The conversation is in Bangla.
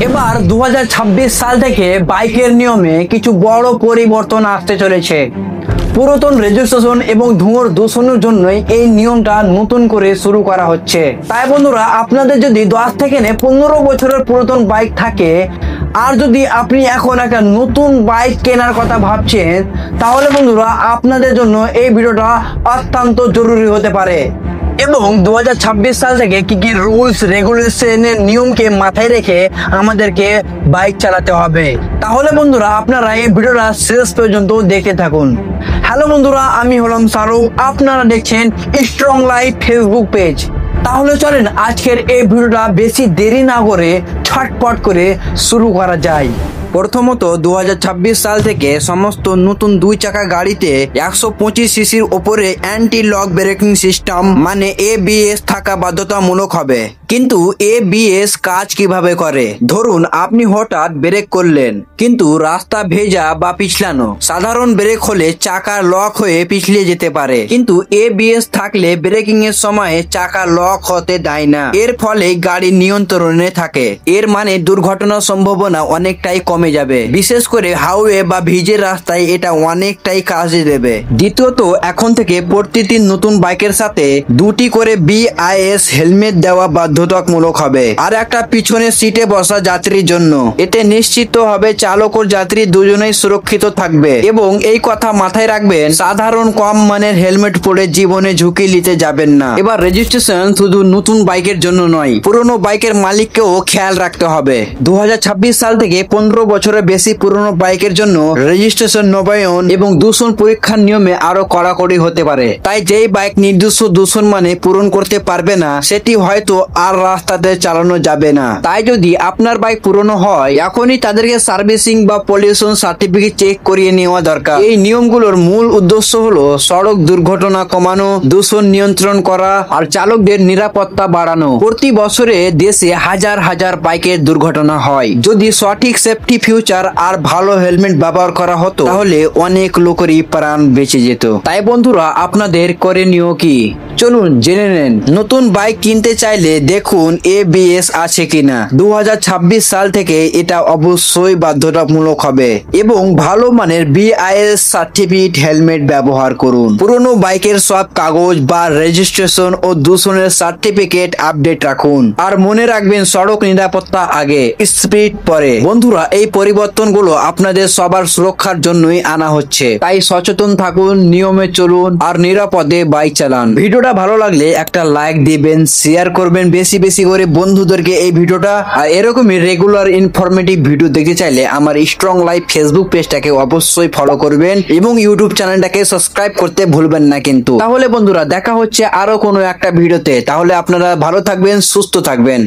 এবার 2026 সাল থেকে বাইকের নিয়মে কিছু বড় পরিবর্তন আসতে চলেছে। পুরাতন রেজিস্ট্রেশন এবং ধোঁয়ার দূষণের জন্যই এই নিয়মটা নতুন করে শুরু করা হচ্ছে। তাই বন্ধুরা, আপনাদের যদি 10 থেকে 15 বছরের পুরাতন বাইক থাকে আর যদি আপনি এখন একটা নতুন বাইক কেনার কথা ভাবছেন, তাহলে বন্ধুরা আপনাদের জন্য এই ভিডিওটা অত্যন্ত জরুরি হতে পারে। এবং 2026 সাল থেকে কি কি রুলস রেগুলেশনের নিয়মকে মাথায় রেখে আমাদেরকে বাইক চালাতে হবে। তাহলে বন্ধুরা আপনারা এই ভিডিওটা শেষ পর্যন্ত দেখতে থাকুন। হ্যালো বন্ধুরা, আমি হলাম শাহরুখ, আপনারা দেখছেন স্ট্রং লাইফ ফেসবুক পেজ। তাহলে চলেন আজকের এই ভিডিওটা বেশি দেরি না করে ছটপট করে শুরু করা যায়। প্রথমত 2026 সাল থেকে সমস্ত নতুন 2 চাকা গাড়িতে 125 সিসির ওপরে অ্যান্টি লক ব্রেকিং সিস্টেম মানে ABS থাকা বাধ্যতামূলক হবে। কিন্তু ABS কাজ কিভাবে করে? ধরুন আপনি হঠাৎ ব্রেক করলেন কিন্তু রাস্তা ভেজা বা পিছলানো। সাধারণ ব্রেক হলে চাকা লক হয়ে পিছলে যেতে পারে, কিন্তু ABS থাকলে ব্রেকিং এর সময় চাকা লক হতে দেয় না। এর ফলে গাড়ি নিয়ন্ত্রণে থাকে। এর মানে দুর্ঘটনার সম্ভাবনা অনেকটাই কমে যাবে। বিশেষ করে হাইওয়ে বা ভিজে রাস্তায় এটা অনেকটাই কাজে দেবে। দ্বিতীয়ত, এখন থেকে প্রতিটি নতুন বাইকের সাথে 2টি করে BIS হেলমেট দেওয়া বাধ্যতামূলক হবে, আর একটা পিছনের সিটে বসা যাত্রীর জন্য। এতে নিশ্চিত হবে চালক ও যাত্রী দুজনেই সুরক্ষিত থাকবে। এবং এই কথা মাথায় রাখবেন, সাধারণ কম মানের হেলমেট পরে জীবনে ঝুঁকি নিতে যাবেন না। এবার রেজিস্ট্রেশন শুধু নতুন বাইকের জন্য নয়, পুরনো বাইকের মালিককেও খেয়াল রাখতে হবে। 2026 সাল থেকে 15 বছরের বেশি পুরনো বাইকের জন্য রেজিস্ট্রেশন নবায়ন এবং দূষণ পরীক্ষার নিয়মে আরো কড়াকড়ি হতে পারে। তাই যেই বাইক নির্দিষ্ট দূষণ মানে পূরণ করতে পারবে না, সেটি হয়তো আর রাস্তাতে চালানো যাবে না। তাই যদি আপনার বাইক পুরনো হয়, এখনই তাদেরকে সার্ভিসিং বা পলিউশন সার্টিফিকেট চেক করিয়ে নেওয়া দরকার। এই নিয়মগুলোর মূল উদ্দেশ্য হলো সড়ক দুর্ঘটনা কমানো, দূষণ নিয়ন্ত্রণ করা আর চালকদের নিরাপত্তা বাড়ানো। প্রতি বছরে দেশে হাজার হাজার বাইকের দুর্ঘটনা হয়। যদি সঠিক সেফটি ফিউচার আর ভালো হেলমেট ব্যবহার করা হতো, তাহলে অনেক লোকেরই প্রাণ বেঁচে যেত। তাই বন্ধুরা, আপনাদের করণীয় কি চলুন জেনে নেন। নতুন বাইক কিনতে চাইলে দেখুন ABS আছে কিনা। 2026 সাল থেকে এটা অবশ্যই বাধ্যতামূলক হবে। এবং ভালো মানের BIS সার্টিফিকেট হেলমেট ব্যবহার করুন। পুরনো বাইকের সব কাগজ বা রেজিস্ট্রেশন ও দূষণের সার্টিফিকেট আপডেট রাখুন। আর মনে রাখবেন, সড়ক নিরাপত্তা আগে, স্পিড পরে। বন্ধুরা, এই পরিবর্তনগুলো আপনাদের সবার সুরক্ষার জন্যই আনা হচ্ছে। তাই সচেতন থাকুন, নিয়মে চলুন আর নিরাপদে বাইক চালান। ভিডিওটা ভালো লাগলে একটা লাইক দিবেন, শেয়ার করবেন বেশি বেশি করে বন্ধুদেরকে এই ভিডিওটা। আর এরকমই রেগুলার ইনফরমেটিভ ভিডিও দেখতে চাইলে আমার স্ট্রং লাইফ ফেসবুক পেজটাকে অবশ্যই ফলো করবেন এবং ইউটিউব চ্যানেলটাকে সাবস্ক্রাইব করতে ভুলবেন না কিন্তু। তাহলে বন্ধুরা, দেখা হচ্ছে আরো কোনো একটা ভিডিওতে। তাহলে আপনারা ভালো থাকবেন, সুস্থ থাকবেন।